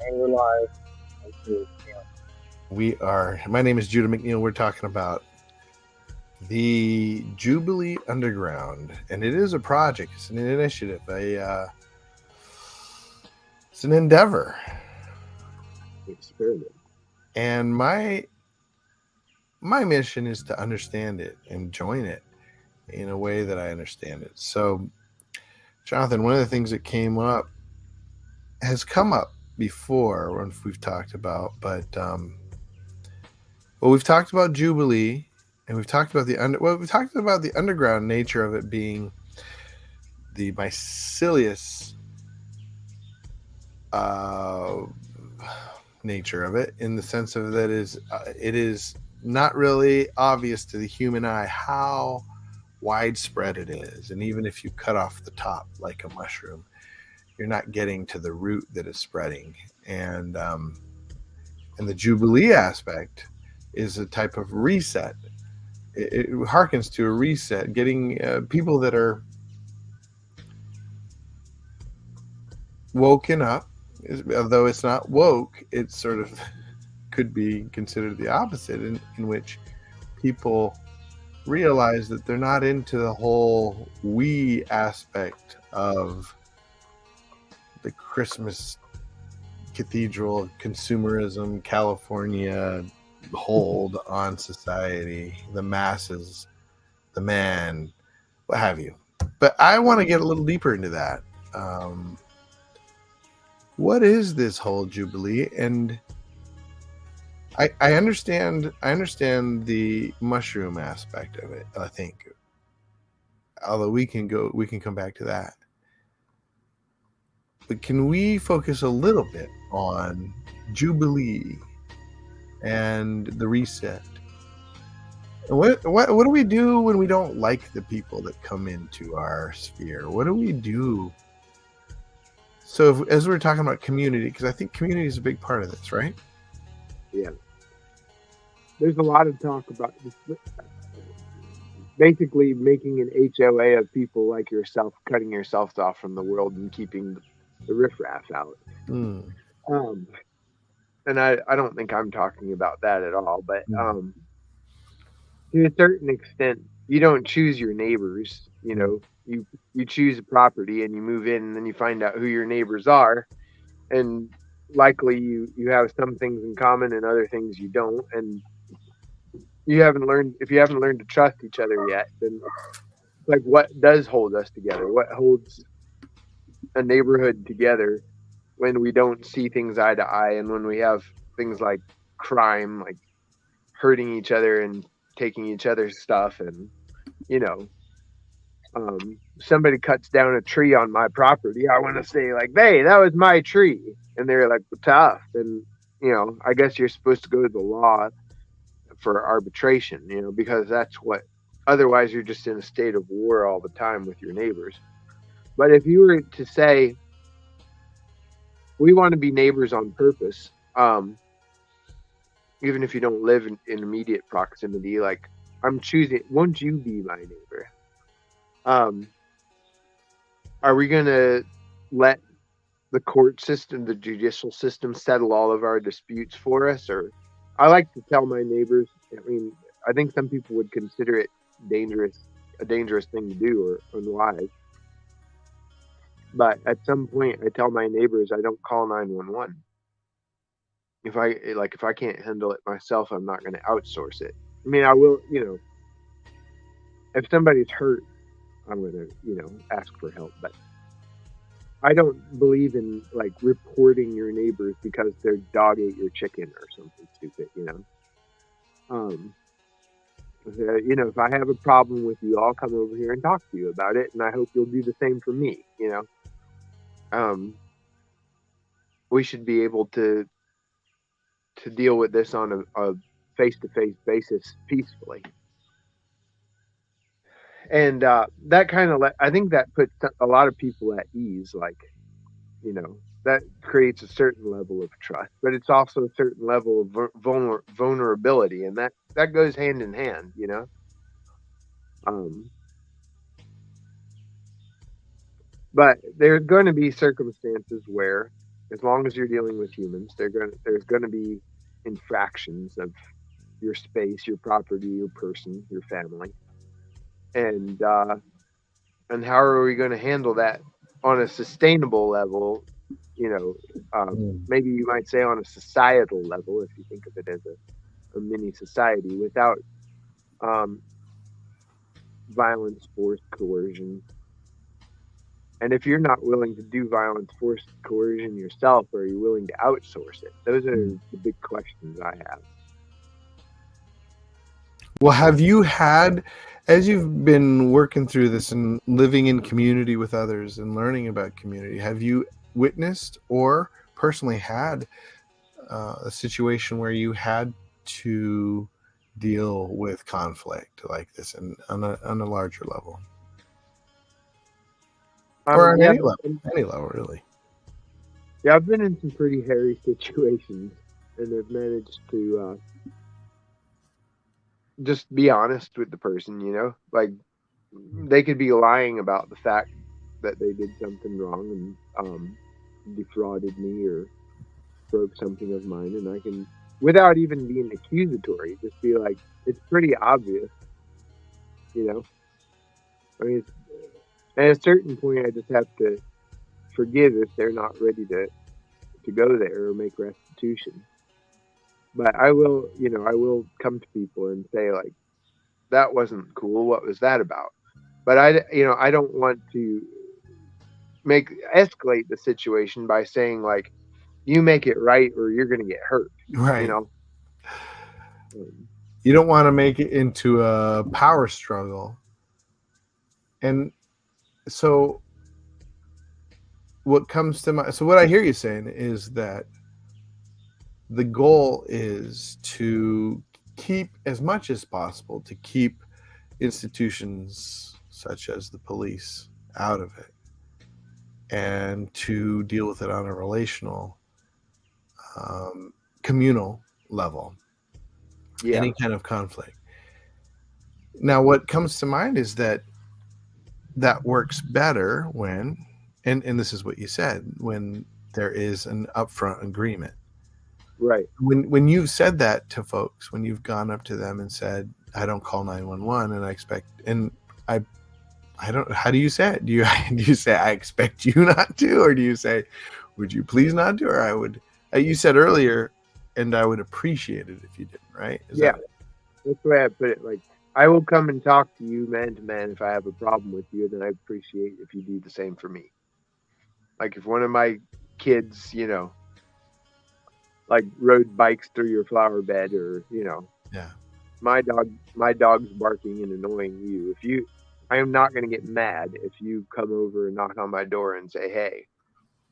And we're live. Okay, yeah. We are. My name is Judah McNeil. We're talking about the Jubilee Underground, and it is a project. It's an initiative. It's an endeavor. Experiment. And my mission is to understand it and join it in a way that I understand it. So, Jonathan, one of the things that came up has come up before when we've talked about, but well, we've talked about Jubilee, and we've talked about we've talked about the underground nature of it being the mycelious uh, nature of it, in the sense of that is it is not really obvious to the human eye how widespread it is, and even if you cut off the top like a mushroom, you're not getting to the root that is spreading. And the Jubilee aspect is a type of reset. It harkens to a reset, getting people that are woken up, although it's not woke, it sort of could be considered the opposite, in which people realize that they're not into the whole we aspect of the Christmas cathedral consumerism, California hold on society, the masses, the man, what have you. But I want to get a little deeper into that. What is this whole Jubilee? And I understand the mushroom aspect of it, I think. Although we can come back to that. But can we focus a little bit on Jubilee and the reset? And what do we do when we don't like the people that come into our sphere? What do we do? So as we're talking about community, because I think community is a big part of this, right? Yeah. There's a lot of talk about this, basically making an HOA of people like yourself, cutting yourselves off from the world and keeping the riffraff out. Mm. Um, and I don't think I'm talking about that at all, but to a certain extent, you don't choose your neighbors. You choose a property and you move in, and then you find out who your neighbors are, and likely you have some things in common and other things you don't, and you haven't learned if you haven't learned to trust each other yet, then like what does hold us together? What holds a neighborhood together when we don't see things eye to eye, and when we have things like crime, like hurting each other and taking each other's stuff, and you know somebody cuts down a tree on my property, I want to say like, hey, that was my tree, and they're like, well, tough, and I guess you're supposed to go to the law for arbitration, because that's what. Otherwise, you're just in a state of war all the time with your neighbors. But if you were to say we want to be neighbors on purpose, even if you don't live in immediate proximity, like I'm choosing, won't you be my neighbor? Um, are we going to let the court system, the judicial system, settle all of our disputes for us? Or I like to tell my neighbors, I mean, I think some people would consider it a dangerous thing to do or unwise. But at some point, I tell my neighbors I don't call 911. If I can't handle it myself, I'm not going to outsource it. I mean, I will, if somebody's hurt, I'm going to, ask for help. But I don't believe in like reporting your neighbors because their dog ate your chicken or something stupid, Um, if I have a problem with you, I'll come over here and talk to you about it, and I hope you'll do the same for me. Um, we should be able to deal with this on a face-to-face basis peacefully. And that kind of, I think that puts a lot of people at ease. Like, that creates a certain level of trust, but it's also a certain level of vulnerability, and that goes hand in hand. Um, but there are going to be circumstances where as long as you're dealing with humans, there's gonna be infractions of your space, your property, your person, your family, and uh, and how are we going to handle that on a sustainable level? You know, maybe you might say on a societal level, if you think of it as a mini society, without um, violence, force, coercion. And if you're not willing to do violence, force, coercion yourself, are you willing to outsource it? Those are the big questions I have. Well, have you had, as you've been working through this and living in community with others and learning about community, have you witnessed or personally had a situation where you had to deal with conflict like this and on a larger level? Or on Yeah, any level, really. yeah, I've been in some pretty hairy situations, and have managed to just be honest with the person. Like they could be lying about the fact that they did something wrong and defrauded me or broke something of mine, and I can, without even being accusatory, just be like, it's pretty obvious. You know, I mean, at a certain point, I just have to forgive if they're not ready to go there or make restitution. But I will come to people and say like, that wasn't cool. What was that about? But I don't want to make escalate the situation by saying like, you make it right or you're going to get hurt. You Right. know, um, You don't want to make it into a power struggle. And so what comes to mind, so what I hear you saying is that the goal is to keep as much as possible to keep institutions such as the police out of it and to deal with it on a relational um, communal level, yeah, any kind of conflict. Now what comes to mind is that that works better when, and this is what you said, when there is an upfront agreement. right. When you've said that to folks, when you've gone up to them and said, I don't call 911 and I expect, and I I don't, how do you say it? Do you say I expect you not to, or do you say would you please not to, or I would, you said earlier, and I would appreciate it if you didn't, right? Is Yeah, that that's the way I put it. Like, I will come and talk to you man to man if I have a problem with you, then I appreciate if you do the same for me. Like if one of my kids, like rode bikes through your flower bed, or yeah, my dog's barking and annoying you. I am not going to get mad if you come over and knock on my door and say, "Hey,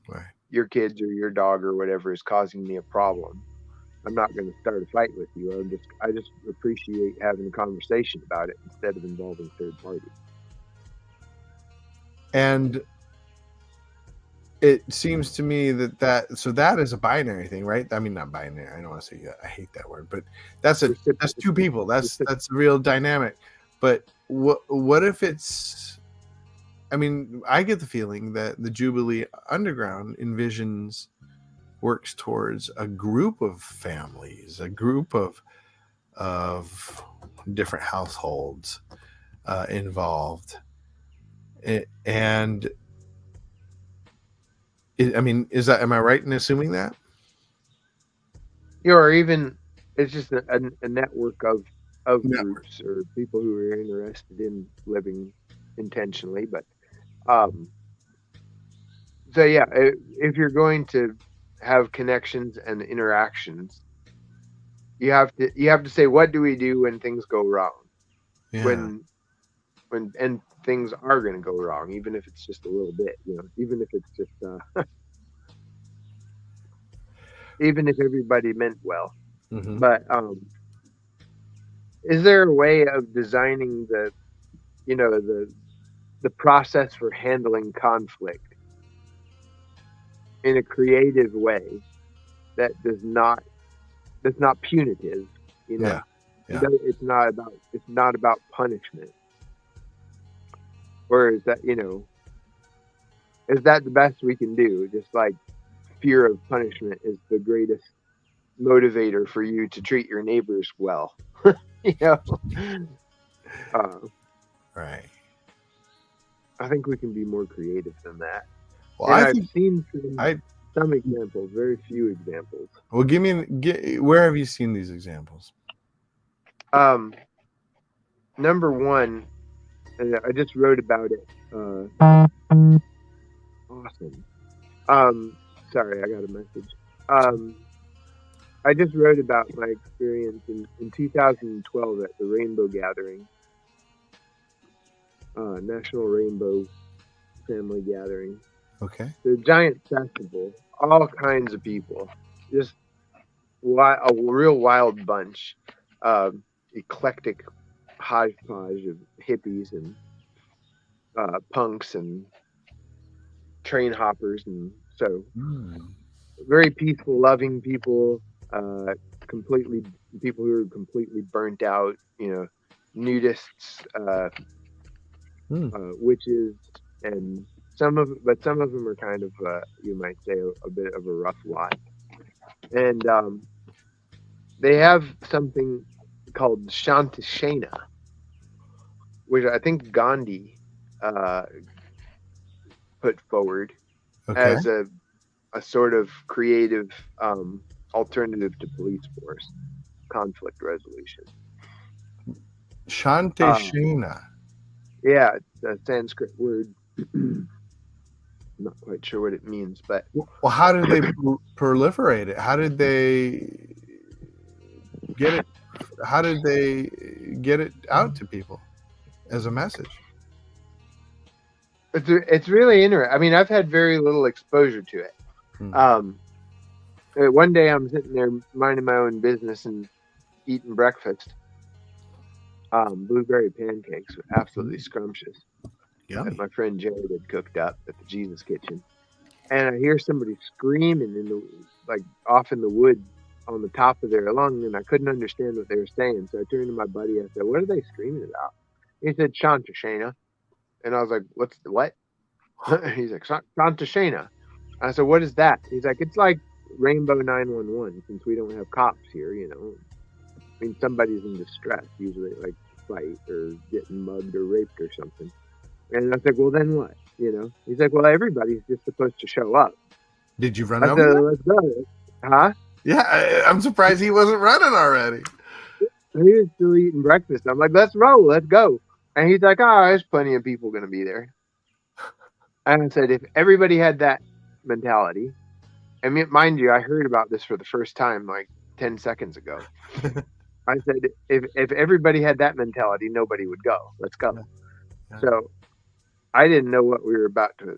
right. your kids or your dog or whatever is causing me a problem." I'm not going to start a fight with you. I just appreciate having a conversation about it instead of involving third parties. And it seems to me so that is a binary thing, right? I mean, not binary. I don't want to say that. I hate that word, but that's two people. That's a real dynamic. But what if it's? I mean, I get the feeling that the Jubilee Underground works towards a group of families, a group of different households involved, and I mean, am I right in assuming that? Or even it's just a network of Network. groups or people who are interested in living intentionally. But um, so yeah, if you're going to have connections and interactions, you have to say, what do we do when things go wrong? Yeah. When and things are going to go wrong, even if it's just a little bit. Even if it's just even if everybody meant well. Mm-hmm. But is there a way of designing the process for handling conflict in a creative way that that's not punitive? You Yeah. know, Yeah. it's not about punishment. Or is that the best we can do? Just like fear of punishment is the greatest motivator for you to treat your neighbors well. you know, uh, Right. I think we can be more creative than that. Well, And I I've think seen I. some examples, very few examples. Well, where have you seen these examples? Um, Number one, and I just wrote about it. Awesome. Sorry, I got a message. Um, I just wrote about my experience in 2012 at the Rainbow Gathering, National Rainbow Family Gathering. Okay. The giant festival, all kinds of people, just a real wild bunch, eclectic hodgepodge of hippies and punks and train hoppers, and so very peaceful, loving people, uh, completely people who are completely burnt out, nudists, witches, and some of them are kind of, you might say, a bit of a rough lot, and they have something called Shantashena, which I think Gandhi uh, put forward Okay. as a sort of creative alternative to police force conflict resolution. Shantashena. Yeah, it's a Sanskrit word. I'm not quite sure what it means, but Well, how did they proliferate it? How did they get it? How did they get it out to people as a message? it's really interesting. I mean, I've had very little exposure to it. Um, One day I'm sitting there minding my own business and eating breakfast. Blueberry pancakes were absolutely scrumptious that my friend Jared had cooked up at the Jesus Kitchen. And I hear somebody screaming like off in the woods on the top of their lung, and I couldn't understand what they were saying. So I turned to my buddy. I said, "What are they screaming about?" He said, "Shantashena," and I was like, "What's the what?" He's like, "Shantashena." I said, "What is that?" He's like, "It's like Rainbow 911. Since we don't have cops here, I mean, somebody's in distress, usually like fight or getting mugged or raped or something." And I was like, "Well, then what?" He's like, "Well, everybody's just supposed to show up." Did you run I over said, there? "Let's go." Huh? Yeah, I'm surprised he wasn't running already. He was still eating breakfast. I'm like, "Let's roll, let's go." And he's like, "Oh, there's plenty of people going to be there." And I said, if everybody had that mentality, and mind you, I heard about this for the first time like 10 seconds ago. I said, if everybody had that mentality, nobody would go. Let's go. Yeah. So I didn't know what we were about to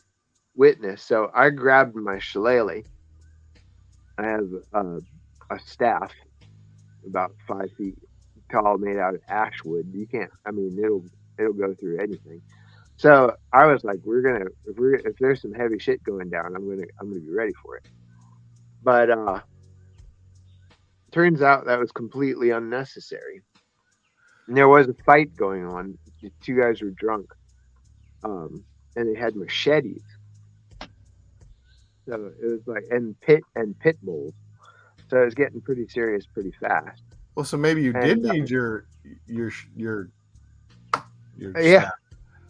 witness. So I grabbed my shillelagh. I have a staff about 5 feet tall, made out of ash wood. You can't. I mean, it'll go through anything. So I was like, if there's some heavy shit going down, I'm gonna be ready for it. But turns out that was completely unnecessary. And there was a fight going on. The two guys were drunk, and they had machetes. So it was like and pit bulls. So it was getting pretty serious pretty fast. Well, so maybe you did And need your your yeah,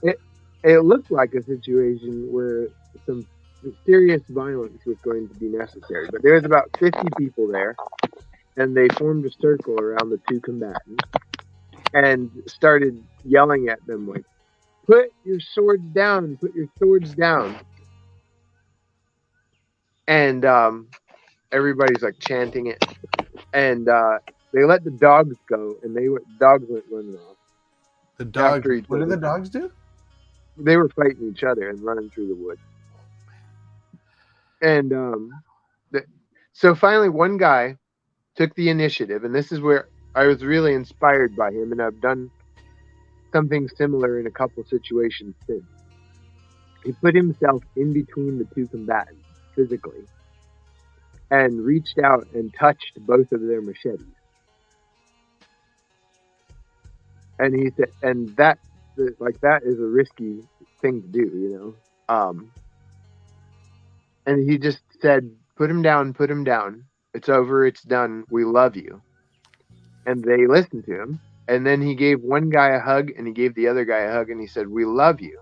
staff. it looked like a situation where some serious violence was going to be necessary. But there was about 50 people there, and they formed a circle around the two combatants and started yelling at them like, "Put your swords down! Put your swords down!" And everybody's like chanting it, and they let the dogs go, and dogs went running off The dogs. after each What did other. the dogs do? They were fighting each other and running through the woods. And so finally, one guy took the initiative, and this is where I was really inspired by him, and I've done something similar in a couple situations since. He put himself in between the two combatants physically and reached out and touched both of their machetes. And he said, and that is a risky thing to do. And he just said, put him down, put him down. It's over, it's done. We love you." And they listened to him. And then he gave one guy a hug and he gave the other guy a hug and he said, "We love you."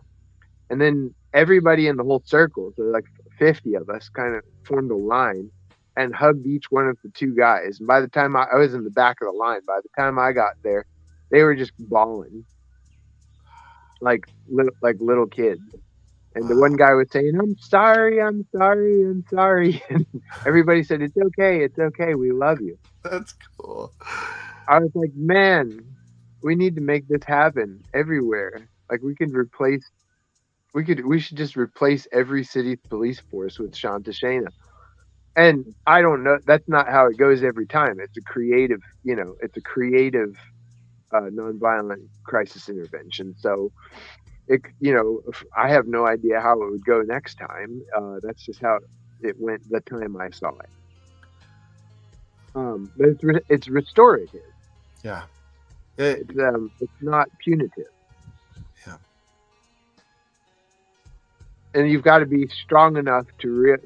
And then everybody in the whole circle, so like 50 of us, kind of formed a line and hugged each one of the two guys. And by the time I was in the back of the line, by the time I got there, they were just bawling like little kids. And the one guy was saying, "I'm sorry, I'm sorry, I'm sorry." And everybody said, it's okay, we love you." That's cool. I was like, man, we need to make this happen everywhere. Like we should just replace every city's police force with Shantashena. And I don't know, that's not how it goes every time. It's a creative nonviolent crisis intervention. So I have no idea how it would go next time. That's just how it went the time I saw it. But it's restorative. Yeah. It's not punitive. Yeah. And you've got to be strong enough to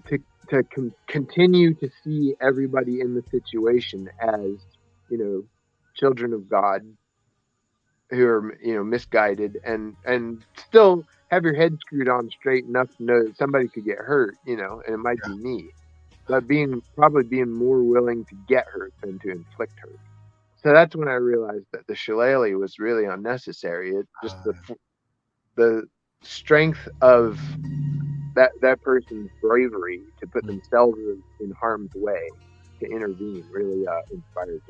continue to see everybody in the situation as children of God who are misguided, and still have your head screwed on straight enough to know that somebody could get hurt, and it might be me, but probably being more willing to get hurt than to inflict hurt. So that's when I realized that the shillelagh was really unnecessary. It's just the strength of that person's bravery to put themselves in harm's way to intervene really inspires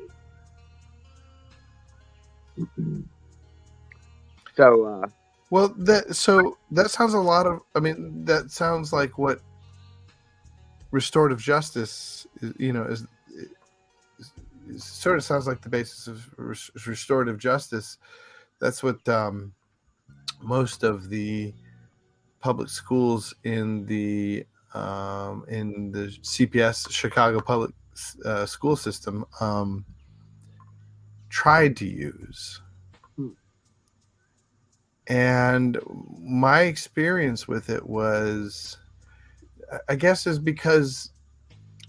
me. So that sounds a lot of. I mean, that sounds like what restorative justice is sort of sounds like the basis of restorative justice. That's what most of the public schools in the CPS Chicago public school system tried to use. And my experience with it was, I guess, is because,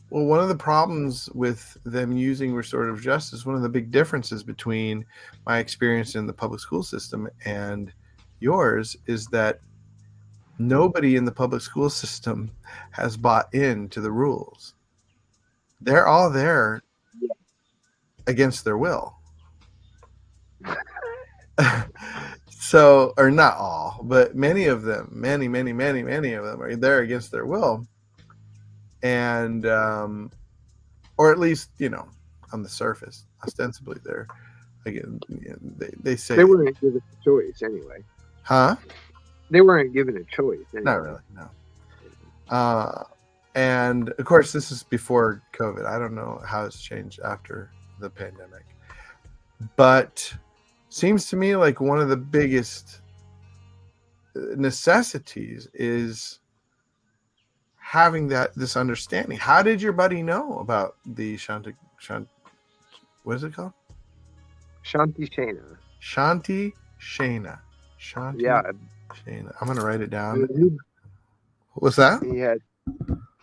well, one of the problems with them using restorative justice, one of the big differences between my experience in the public school system and yours, is that nobody in the public school system has bought into the rules. They're all there against their will. So, or not all, but many of them, many of them are there against their will. And, or at least, on the surface, ostensibly they're, again, they say. They weren't given a choice anyway. Huh? They weren't given a choice anyway. Not really, no. And of course, this is before COVID. I don't know how it's changed after the pandemic. But seems to me like one of the biggest necessities is having this understanding. How did your buddy know about the what is it called? Shantashena. Shantashena. Yeah. Shana. I'm gonna write it down. What's that?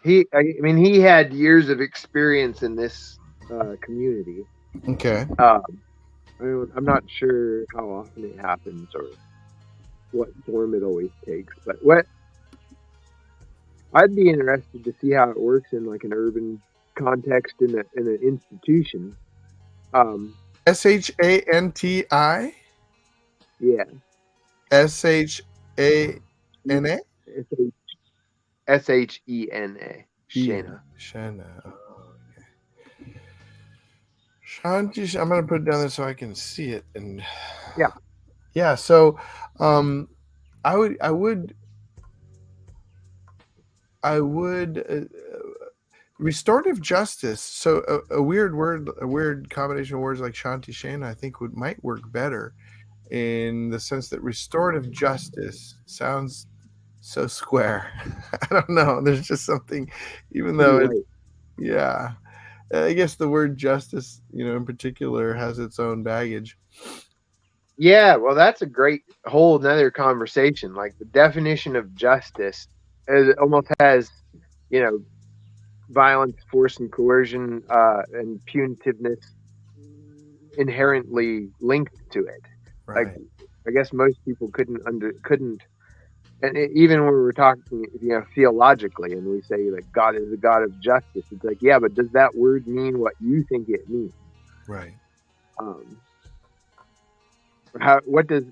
He had years of experience in this community. Okay. I'm not sure how often it happens or what form it always takes, but I'd be interested to see how it works in like an urban context in an institution. SHANTI? Yeah. SHANA? SHENA. Shana. Shana. Oh, okay. Shanti. I'm gonna put it down there so I can see it. And yeah. So, I would restorative justice. So a weird combination of words like Shanti Shana, I think might work better, in the sense that restorative justice sounds so square. I don't know. There's just something, even though I guess the word justice, in particular, has its own baggage. Yeah, well, that's a great whole another conversation. Like the definition of justice almost has, violence, force, and coercion, and punitiveness inherently linked to it. Like, Right. I guess most people couldn't, and even when we're talking, theologically, and we say like God is a God of justice, it's like, yeah, but does that word mean what you think it means? Right. Um, what does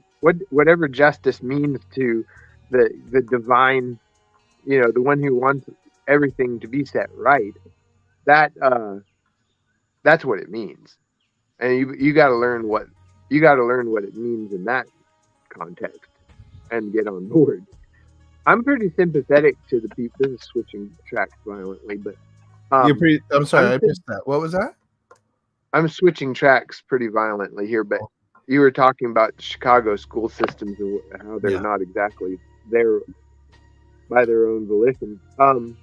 whatever justice means to the divine, the one who wants everything to be set right, that that's what it means. And you got to learn what it means in that context and get on board. I'm pretty sympathetic to the people. This is switching tracks violently, but I'm sorry, I'm I missed that. What was that? I'm switching tracks pretty violently here. But Oh, you were talking about Chicago school systems and how they're yeah. not exactly there by their own volition. I'm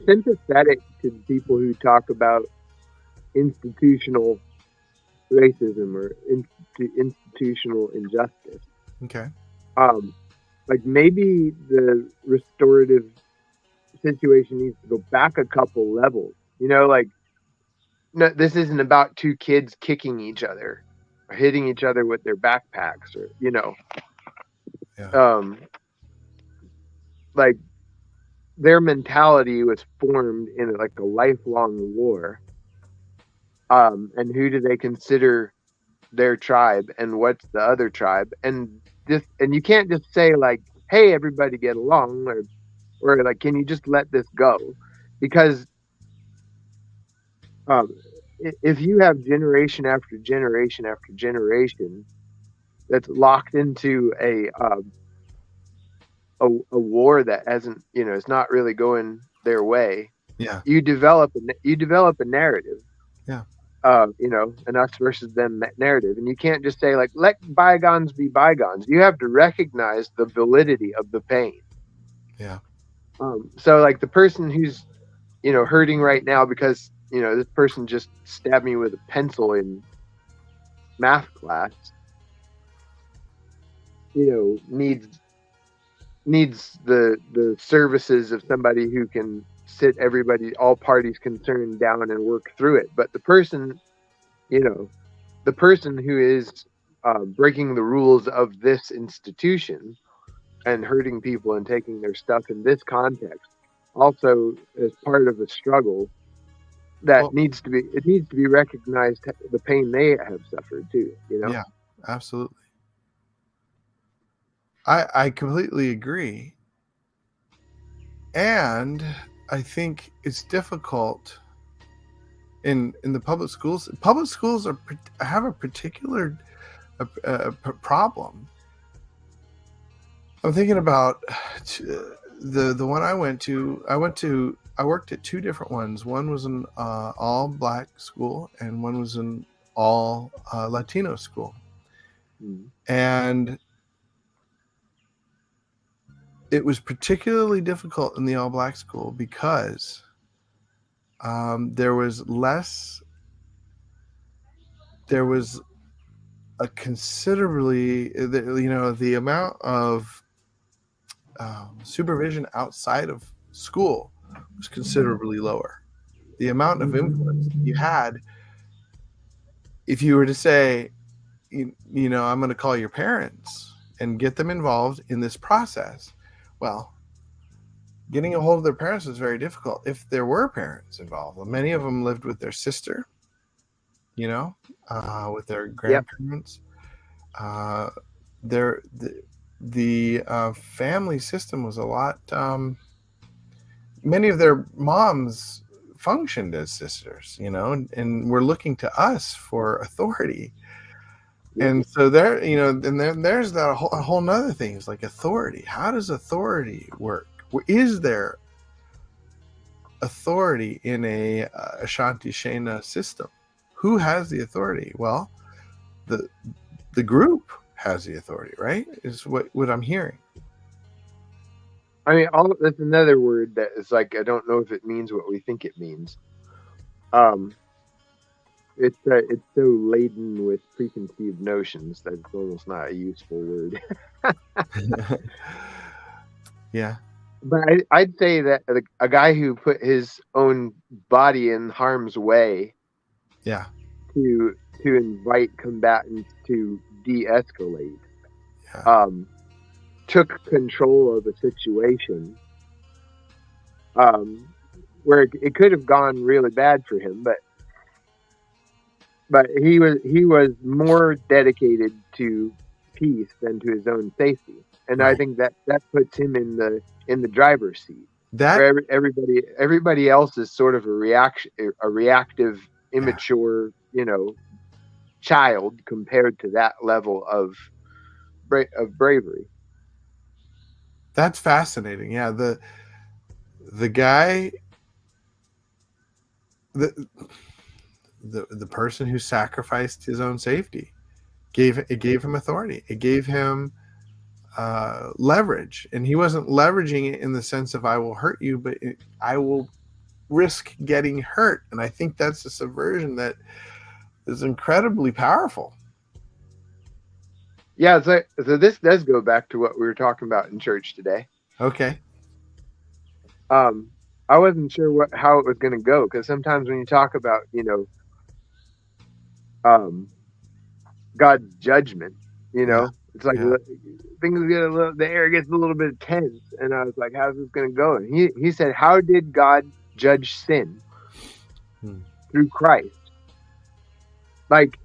sympathetic to the people who talk about institutional racism or institutional injustice. Okay. Um, like maybe the restorative situation needs to go back a couple levels. Like, no, this isn't about two kids kicking each other or hitting each other with their backpacks or Yeah. um, like their mentality was formed in like a lifelong war. And who do they consider their tribe and what's the other tribe? And you can't just say like, hey, everybody get along, or like, can you just let this go? Because um, if you have generation after generation after generation that's locked into a war that hasn't, is not really going their way, Yeah. you develop a narrative, Yeah. an us versus them narrative, and you can't just say like, let bygones be bygones. You have to recognize the validity of the pain. Yeah. So like the person who's hurting right now because this person just stabbed me with a pencil in math class, needs the services of somebody who can sit all parties concerned down and work through it. But you know the person who is breaking the rules of this institution and hurting people and taking their stuff in this context also is part of a struggle that Well, needs to be recognized, the pain they have suffered too. yeah, absolutely. I completely agree. And I think it's difficult in the public schools. Public schools have a particular problem. I'm thinking about the one I went to. I worked at two different ones. One was an all black school, and one was an all Latino school. Mm. And it was particularly difficult in the all black school because there was a considerably, the amount of supervision outside of school was considerably lower. The amount of influence you had, if you were to say, I'm going to call your parents and get them involved in this process, well, getting a hold of their parents was very difficult if there were parents involved. Many of them lived with their sister, with their Yep. grandparents. The family system was a lot. Many of their moms functioned as sisters, and were looking to us for authority. Yep. And so there's that a whole nother thing. It's like authority. How does authority work? Is there authority in a Ashanti Shana system? Who has the authority? Well, the group has the authority, right? Is what I'm hearing. I mean, that's another word that is like, I don't know if it means what we think it means. Um, it's so laden with preconceived notions that it's almost not a useful word. Yeah. But I'd say that a guy who put his own body in harm's way Yeah, to invite combatants to de-escalate, yeah, um, took control of a situation, um, where it could have gone really bad for him, but he was more dedicated to peace than to his own safety, and I right. think that puts him in the driver's seat, That where everybody else is sort of a reactive, yeah, immature, child compared to that level of bravery. that's fascinating. Yeah, the guy, the the person who sacrificed his own safety gave him authority. It gave him leverage, and he wasn't leveraging it in the sense of I will hurt you, but I will risk getting hurt. And I think that's a subversion that is incredibly powerful. Yeah, so this does go back to what we were talking about in church today. Okay. Um, I wasn't sure how it was going to go, because sometimes when you talk about um, God's judgment, Yeah. it's like Yeah. things get the air gets a little bit tense, and I was like, how's this going to go? And he said, how did God judge sin? Hmm. Through Christ. Like,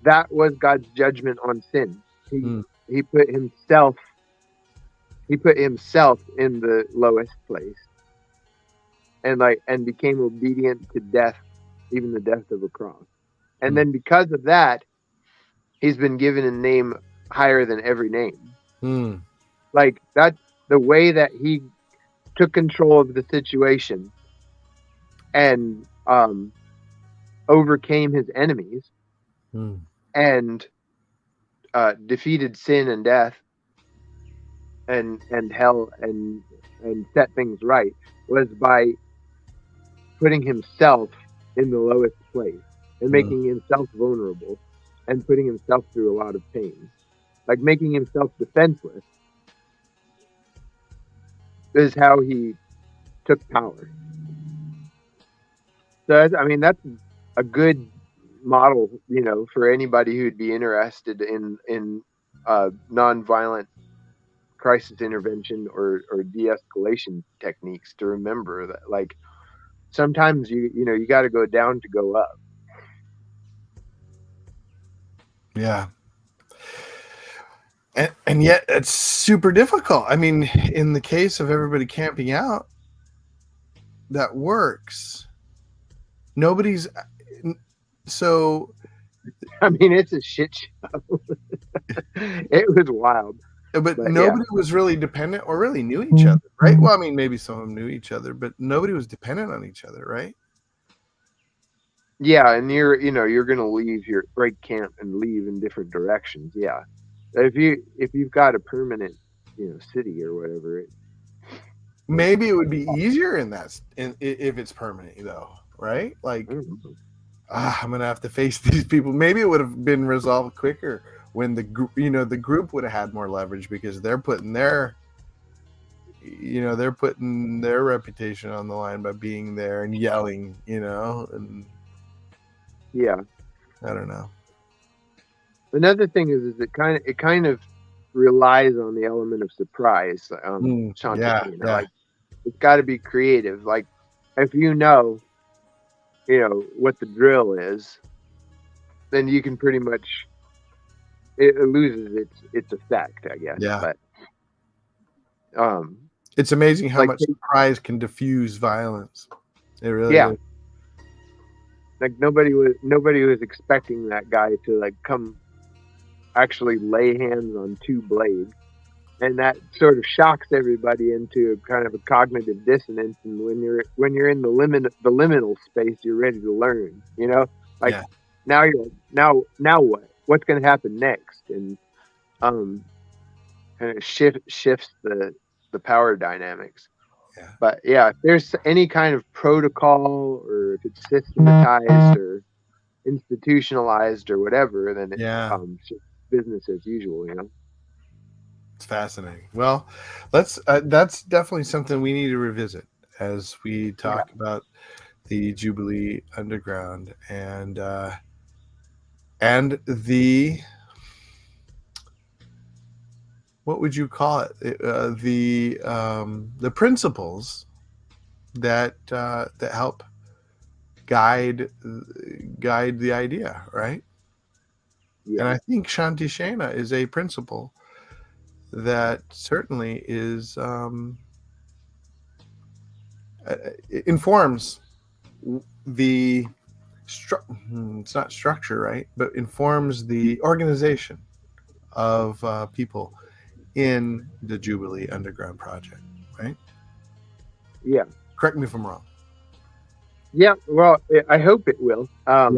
that was God's judgment on sin. He Hmm. he put himself he put himself in the lowest place, and became obedient to death, even the death of a cross. And Hmm. then because of that, he's been given a name higher than every name. Hmm. Like, that's the way that he took control of the situation, and overcame his enemies, Hmm. and defeated sin and death, and hell, and set things right, was by putting himself in the lowest place, and Hmm. making himself vulnerable, and putting himself through a lot of pain, like making himself defenseless, is how he took power. So I mean, that's a good model, for anybody who'd be interested in nonviolent crisis intervention, or de-escalation techniques, to remember that, like, sometimes you got to go down to go up. Yeah. And yet it's super difficult. I mean, in the case of everybody camping out, that works. Nobody's so, I mean, it's a shit show. It was wild, but but yeah. nobody was really dependent or really knew each other, right? Well, I mean, maybe some of them knew each other, but nobody was dependent on each other, right? Yeah, and you're gonna leave your break camp and leave in different directions. Yeah, if you've got a permanent, city or whatever, it's Maybe it would be easier in that if it's permanent, though, right? I Like, don't know. I'm gonna have to face these people. Maybe it would have been resolved quicker when the group would have had more leverage because they're putting their reputation on the line by being there and yelling, and Yeah. I don't know. Another thing is it kind of relies on the element of surprise. Yeah, Chanticleer, yeah, like, it's got to be creative. Like, if what the drill is, then you can pretty much, it loses its effect, I guess. yeah. But um, It's amazing how like, much surprise can diffuse violence. It really yeah, is. like, nobody was expecting that guy to, like, come actually lay hands on two blades, and that sort of shocks everybody into a kind of a cognitive dissonance. And when you're in the liminal space, you're ready to learn. Like, Yeah, now now what's going to happen next, and um kind of shifts the power dynamics. yeah, But yeah, if there's any kind of protocol, or if it's systematized or institutionalized or whatever, then it's yeah. business as usual. It's fascinating. Well, let's. That's definitely something we need to revisit as we Yeah, talk about the Jubilee Underground and the, what would you call it? The principles that help guide guide the idea, right? yeah, And I think Shanti Shena is a principle that certainly is informs the it's not structure, right? But informs the organization of people in the Jubilee Underground Project, right? yeah, Correct me if I'm wrong. yeah. Well, I hope it will. Yeah.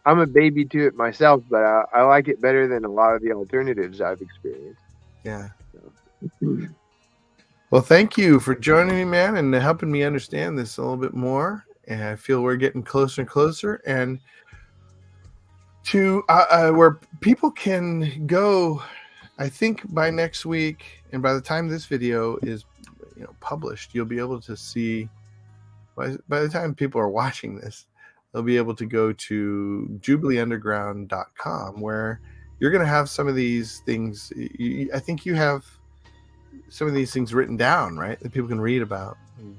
I'm a baby to it myself, but I like it better than a lot of the alternatives I've experienced. Yeah. So. Well, thank you for joining me, man, and helping me understand this a little bit more. And I feel we're getting closer and closer, and to where people can go. I think by next week, and by the time this video is, published, you'll be able to see. By the time people are watching this, they'll be able to go to jubileeunderground.com, where you're going to have some of these things. I think you have some of these things written down, right? That people can read about, and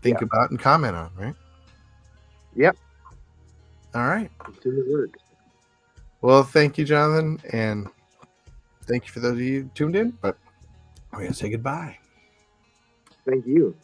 think Yeah. about, and comment on, right? Yep. All right. It's in the works. Well, thank you, Jonathan, and thank you for those of you tuned in. But we're going to say goodbye. Thank you.